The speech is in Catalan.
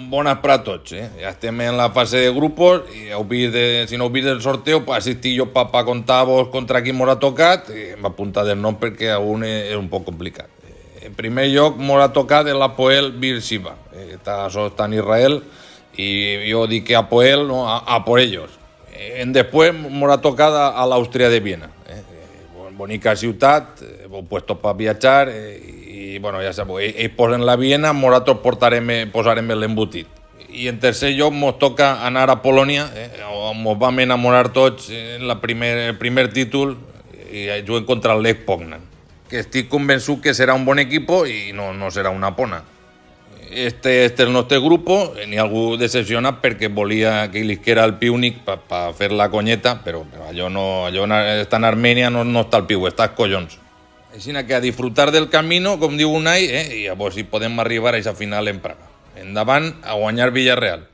bones per a tots, Ja estem en la fase de grupos i si no heu vist el sorteo, pues assistir jo per contar-vos contra qui m'haurà tocat i m'ha apuntat el nom perquè aún és un poc complicat. En primer lloc m'haurà tocat l'Hapoel Beer-Sheva, això està en Israel i jo dic que Hapoel, no, a por ellos. Después m'haurà tocat a l'Àustria de Viena, bonica ciutat, puestos per viatjar i bueno, ja sabeu, ells posen la Viena, nosaltres posarem l'embotit. I en tercer lloc mos toca anar a Polònia, on mos vam enamorar tots en el primer títol i juguem contra el Lech Poznan, que estic convençut que serà un bon equip i no serà una pona. Este és el nostre grup, n'hi ha algú decepcionat perquè volia que l'isquera el Piunik per fer la conyeta, però allò està en Armènia, no està al piu, està als collons. Així que a disfrutar del camino, com diu Unai, i a veure si podem arribar a aquesta final en Praga. Endavant, a guanyar Villarreal.